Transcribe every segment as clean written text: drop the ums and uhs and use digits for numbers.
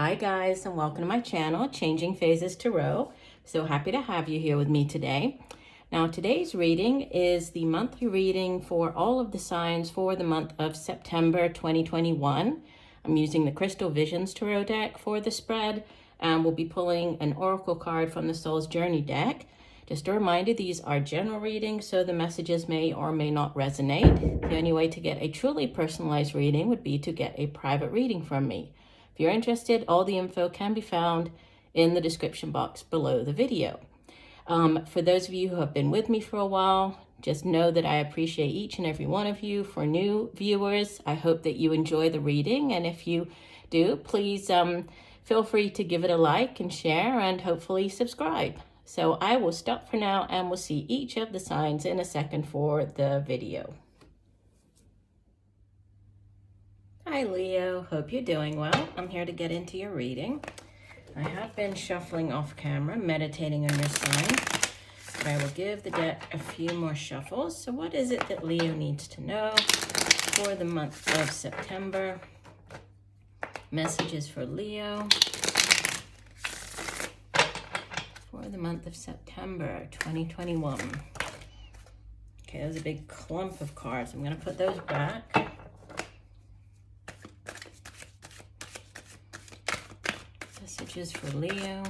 Hi guys, and welcome to my channel, Changing Phases Tarot. So happy to have you here with me today. Now today's reading is the monthly reading for all of the signs for the month of September 2021. I'm using the Crystal Visions Tarot deck for the spread, and we'll be pulling an oracle card from the Soul's Journey deck. Just a reminder, these are general readings, so the messages may or may not resonate. The only way to get a truly personalized reading would be to get a private reading from me. If you're interested, all the info can be found in the description box below the video. For those of you who have been with me for a while, just know that I appreciate each and every one of you. For new viewers, I hope that you enjoy the reading, and if you do, please feel free to give it a like and share and hopefully subscribe. So I will stop for now, and we'll see each of the signs in a second for the video. Hi Leo, hope you're doing well. I'm here to get into your reading. I have been shuffling off camera, meditating on your sign, but I will give the deck a few more shuffles. So what is it that Leo needs to know for the month of September? Messages for Leo for the month of September 2021. Okay, there's a big clump of cards. I'm going to put those back. Messages for Leo.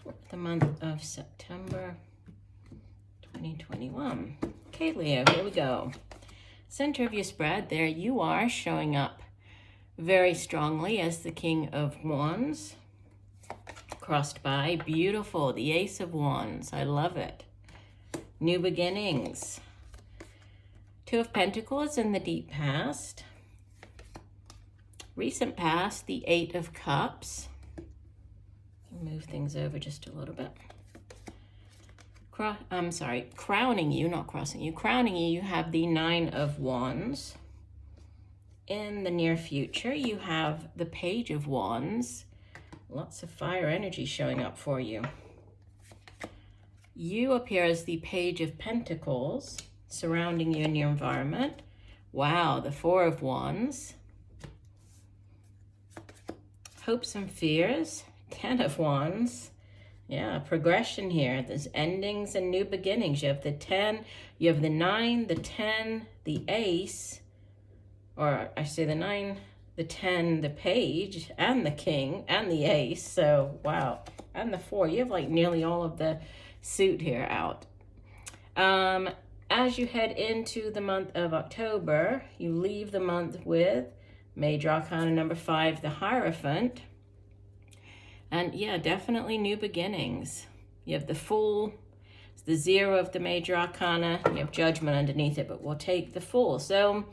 For the month of September 2021. Okay, Leo, here we go. Center of your spread, there you are, showing up very strongly as the King of Wands. Crossed by, beautiful, the Ace of Wands, I love it. New beginnings. Two of Pentacles in the deep past. Recent past, the Eight of Cups. Move things over just a little bit. Crowning you, not crossing you. Crowning you, you have the Nine of Wands. In the near future, you have the Page of Wands. Lots of fire energy showing up for you. You appear as the Page of Pentacles, surrounding you in your environment. Wow, the Four of Wands. Hopes and fears, Ten of Wands. Yeah, progression here. There's endings and new beginnings. You have the 10, you have the 9, the 10, the Ace, or I say the 9, the 10, the Page, and the King, and the Ace. So, wow. And the 4. You have like nearly all of the suit here out. As you head into the month of October, you leave the month with Major Arcana number 5, the Hierophant. And yeah, definitely new beginnings. You have the Fool. It's the 0 of the Major Arcana. You have Judgment underneath it, but we'll take the Fool. So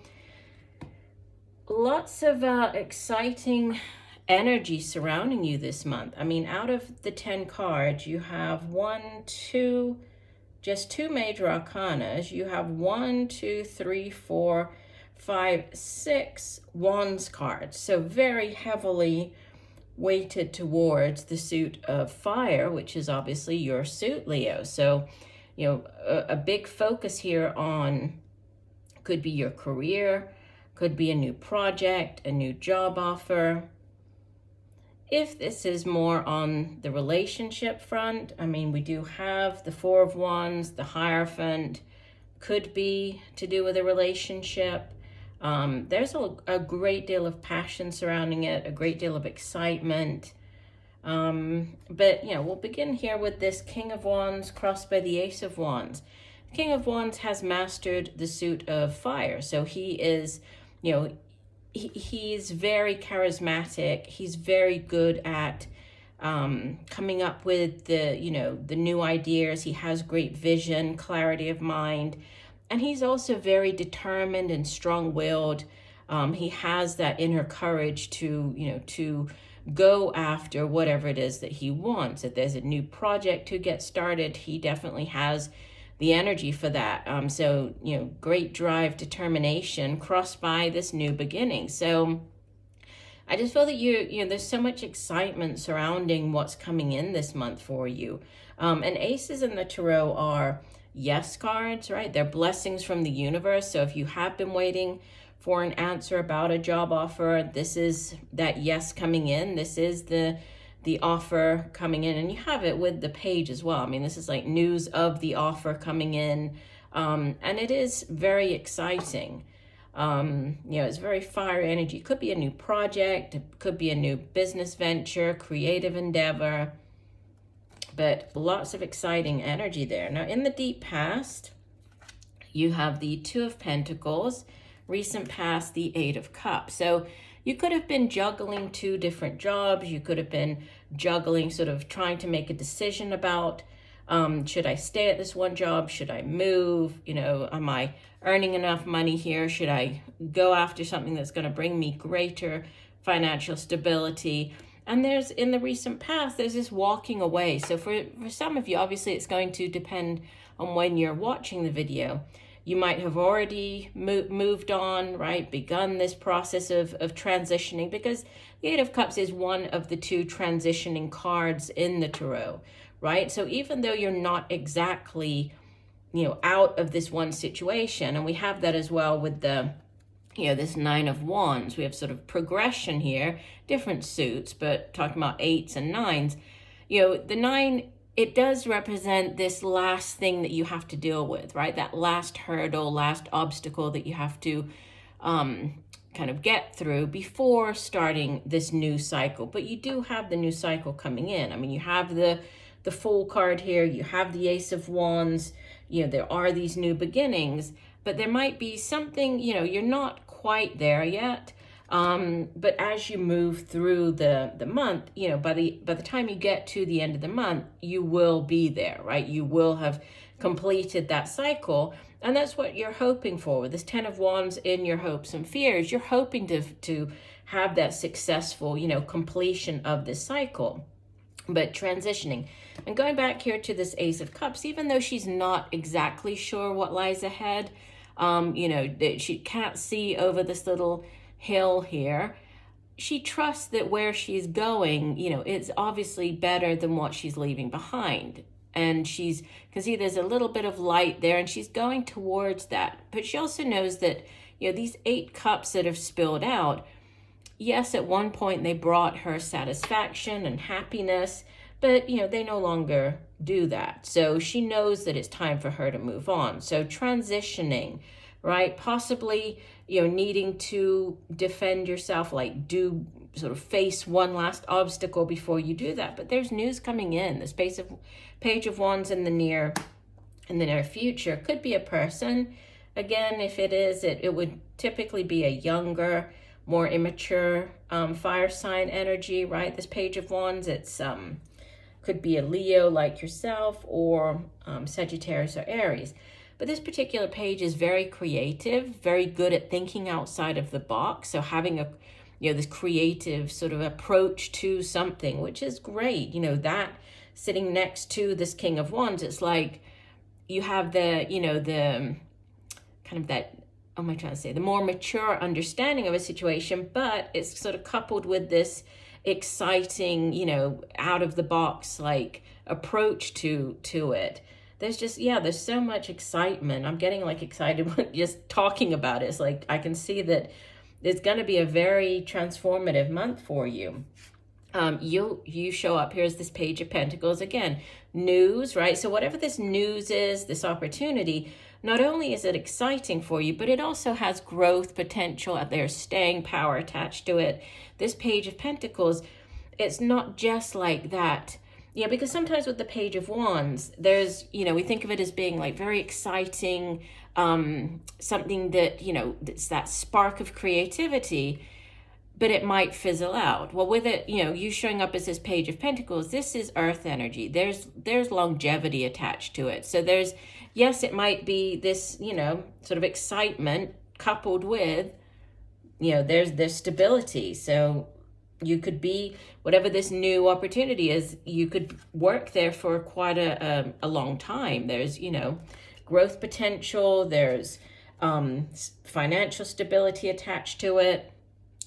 lots of exciting energy surrounding you this month. I mean, out of the 10 cards, you have just two Major Arcanas. You have 1, 2, 3, 4, 5, 6 Wands cards. So very heavily weighted towards the suit of fire, which is obviously your suit, Leo. So, you know, a big focus here on could be your career, could be a new project, a new job offer. If this is more on the relationship front, I mean, we do have the Four of Wands, the Hierophant, could be to do with a relationship. There's a great deal of passion surrounding it, a great deal of excitement. But, you know, we'll begin here with this King of Wands crossed by the Ace of Wands. The King of Wands has mastered the suit of fire. So he is, you know, he's very charismatic. He's very good at coming up with the new ideas. He has great vision, clarity of mind. And he's also very determined and strong-willed. He has that inner courage to go after whatever it is that he wants. If there's a new project to get started, he definitely has the energy for that. So, you know, great drive, determination, crossed by this new beginning. So I just feel that there's so much excitement surrounding what's coming in this month for you. And aces in the tarot are yes cards, right? They're blessings from the universe. So if you have been waiting for an answer about a job offer, this is that yes coming in. This is the offer coming in, and you have it with the page as well. I mean, this is like news of the offer coming in, and it is very exciting. It's very fire energy. It could be a new project, it could be a new business venture, creative endeavor, but lots of exciting energy there. Now, in the deep past, you have the Two of Pentacles, recent past, the Eight of Cups. So you could have been juggling 2 different jobs. You could have been juggling, sort of trying to make a decision about, should I stay at this one job? Should I move? Am I earning enough money here? Should I go after something that's going to bring me greater financial stability? And in the recent past, there's this walking away. So for some of you, obviously, it's going to depend on when you're watching the video. You might have already moved on, right? Begun this process of transitioning, because the Eight of Cups is one of the 2 transitioning cards in the tarot, right? So even though you're not exactly, out of this one situation, and we have that as well with the this Nine of Wands. We have sort of progression here, different suits, but talking about 8s and 9s. The 9, it does represent this last thing that you have to deal with, right? That last hurdle, last obstacle that you have to kind of get through before starting this new cycle. But you do have the new cycle coming in. I mean, you have the Fool card here, you have the Ace of Wands, there are these new beginnings, but there might be something, you're not quite there yet. But as you move through the month, by the time you get to the end of the month, you will be there, right? You will have completed that cycle. And that's what you're hoping for with this 10 of Wands in your hopes and fears. You're hoping to have that successful, completion of this cycle, but transitioning. And going back here to this Ace of Cups, even though she's not exactly sure what lies ahead, that she can't see over this little hill here, she trusts that where she's going, it's obviously better than what she's leaving behind. And can see there's a little bit of light there, and she's going towards that. But she also knows that, these 8 cups that have spilled out, yes, at one point they brought her satisfaction and happiness, but, they no longer do that. So she knows that it's time for her to move on. So transitioning, right? Possibly, needing to defend yourself, like do sort of face one last obstacle before you do that. But there's news coming in. This Page of Wands in the near future could be a person. Again, if it is, it would typically be a younger, more immature fire sign energy, right? This Page of Wands, it's could be a Leo like yourself, or Sagittarius or Aries. But this particular page is very creative, very good at thinking outside of the box. So having this creative sort of approach to something, which is great. That sitting next to this King of Wands, it's like you have the kind of that, what am I trying to say? The more mature understanding of a situation, but it's sort of coupled with this exciting, out of the box, like approach to it. There's just, there's so much excitement. I'm getting excited just talking about it. It's like I can see that it's going to be a very transformative month for you. You show up, here's this Page of Pentacles again, news, right? So whatever this news is, this opportunity, not only is it exciting for you, but it also has growth potential. There's staying power attached to it. This Page of Pentacles, it's not just like that. Yeah, because sometimes with the Page of Wands, there's, we think of it as being very exciting, something that, it's that spark of creativity, but it might fizzle out. Well, with it, you showing up as this Page of Pentacles, this is earth energy. There's longevity attached to it. So yes, it might be this, sort of excitement coupled with, there's stability. So you could be, whatever this new opportunity is, you could work there for quite a long time. There's, growth potential. There's financial stability attached to it.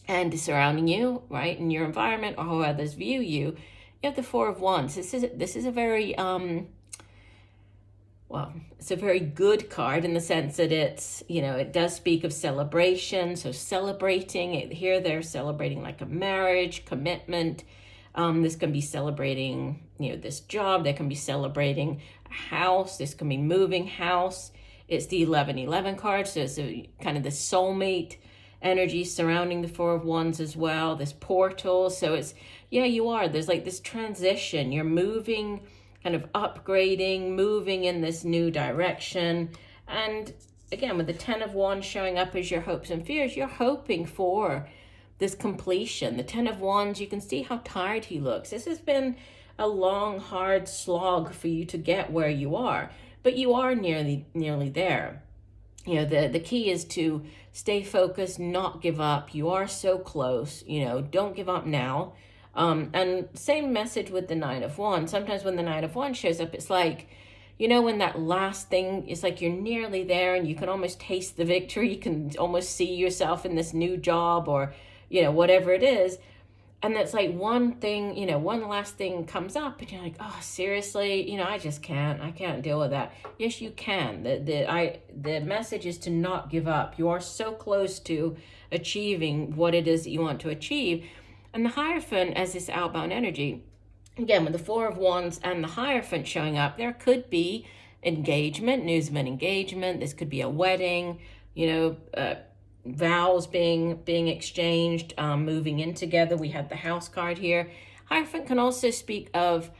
and surrounding you, right, in your environment or how others view you. You have the Four of Wands. This is a very well, it's a very good card in the sense that it's, it does speak of celebration. So celebrating it here, they're celebrating like a marriage, commitment. This can be celebrating, this job. They can be celebrating a house. This can be moving house. It's the 1111 card. So it's kind of the soulmate energy surrounding the Four of Wands as well. This portal. So it's, you are. There's like this transition. You're moving, kind of upgrading, moving in this new direction. And again, with the 10 of Wands showing up as your hopes and fears, you're hoping for this completion. The 10 of Wands, you can see how tired he looks. This has been a long, hard slog for you to get where you are, but you are nearly there. The key is to stay focused, not give up. You are so close, don't give up now. And same message with the 9 of Wands. Sometimes when the 9 of Wands shows up, it's like, when that last thing, it's like you're nearly there and you can almost taste the victory. You can almost see yourself in this new job or, whatever it is. And that's like one thing, one last thing comes up and you're like, oh, seriously, I just can't. I can't deal with that. Yes, you can. The message is to not give up. You are so close to achieving what it is that you want to achieve. And the Hierophant as this outbound energy, again, with the Four of Wands and the Hierophant showing up, there could be engagement, news of an engagement. This could be a wedding, vows being exchanged, moving in together. We had the House card here. Hierophant can also speak of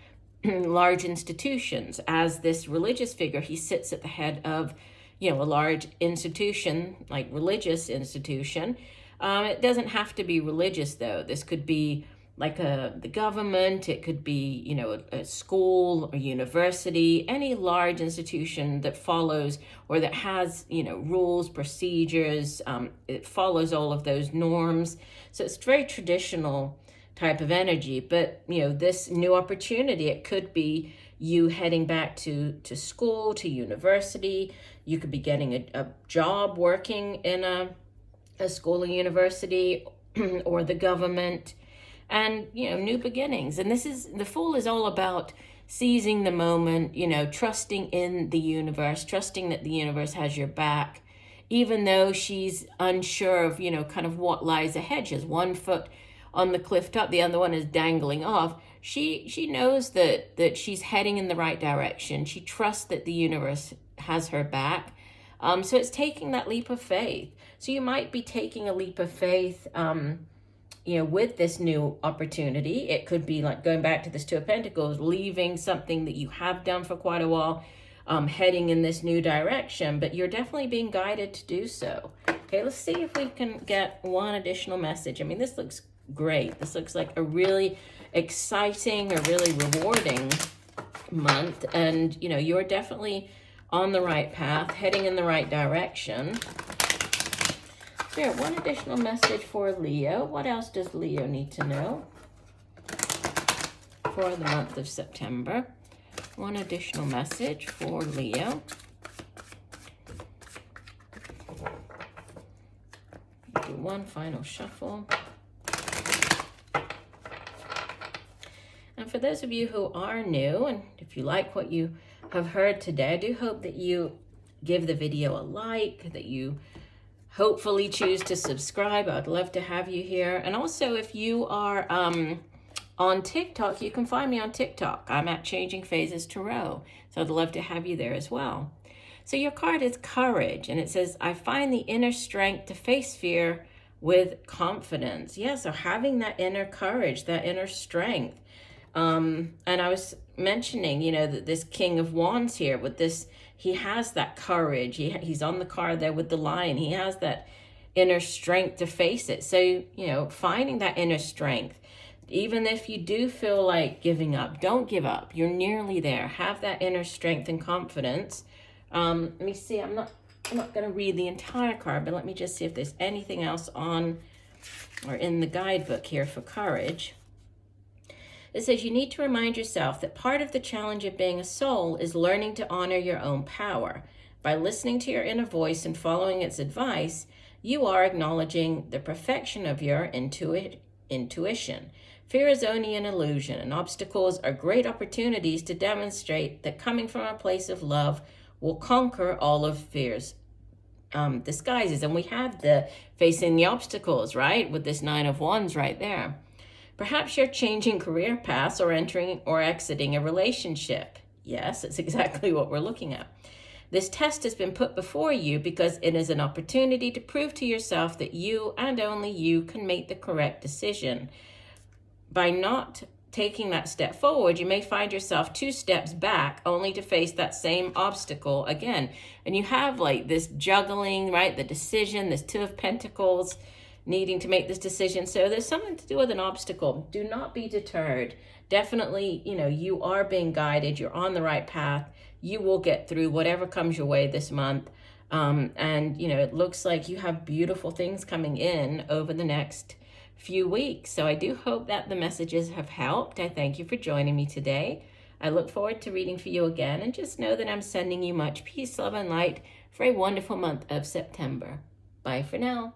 large institutions. As this religious figure, he sits at the head of, a large institution, like religious institution. It doesn't have to be religious, though. This could be like the government. It could be, a school or university, any large institution that follows or that has, rules, procedures. It follows all of those norms. So it's very traditional type of energy. But, this new opportunity, it could be you heading back to school, to university. You could be getting a job working in a school or university or the government, and new beginnings. And the Fool is all about seizing the moment, trusting in the universe, trusting that the universe has your back, even though she's unsure of kind of what lies ahead. She has one foot on the cliff top, the other one is dangling off. She knows that she's heading in the right direction. She trusts that the universe has her back. So it's taking that leap of faith. So you might be taking a leap of faith, with this new opportunity. It could be like going back to this Two of Pentacles, leaving something that you have done for quite a while, heading in this new direction, but you're definitely being guided to do so. Okay, let's see if we can get one additional message. I mean, this looks great. This looks like a really exciting, a really rewarding month, and you're definitely on the right path, heading in the right direction. There, one additional message for Leo. What else does Leo need to know for the month of September? One additional message for Leo. Do one final shuffle. And for those of you who are new, and if you like what you have heard today, I do hope that you give the video a like, that you hopefully choose to subscribe. I'd love to have you here. And also, if you are on TikTok, you can find me on TikTok. I'm at Changing Phases Tarot. So I'd love to have you there as well. So your card is Courage, and it says, I find the inner strength to face fear with confidence. Yeah, so having that inner courage, that inner strength. And I was mentioning, that this King of Wands here with this, he has that courage. He's on the card there with the lion. He has that inner strength to face it. So, finding that inner strength, even if you do feel like giving up, don't give up. You're nearly there. Have that inner strength and confidence. Let me see. I'm not going to read the entire card, but let me just see if there's anything else on or in the guidebook here for courage. It says you need to remind yourself that part of the challenge of being a soul is learning to honor your own power. By listening to your inner voice and following its advice, you are acknowledging the perfection of your intuition. Fear is only an illusion, and obstacles are great opportunities to demonstrate that coming from a place of love will conquer all of fear's disguises. And we have the facing the obstacles, right? With this 9 of Wands right there. Perhaps you're changing career paths or entering or exiting a relationship. Yes, that's exactly what we're looking at. This test has been put before you because it is an opportunity to prove to yourself that you and only you can make the correct decision. By not taking that step forward, you may find yourself 2 steps back only to face that same obstacle again. And you have like this juggling, right? The decision, this 2 of Pentacles, needing to make this decision. So there's something to do with an obstacle. Do not be deterred. Definitely, you are being guided. You're on the right path. You will get through whatever comes your way this month. And, it looks like you have beautiful things coming in over the next few weeks. So I do hope that the messages have helped. I thank you for joining me today. I look forward to reading for you again, and just know that I'm sending you much peace, love, and light for a wonderful month of September. Bye for now.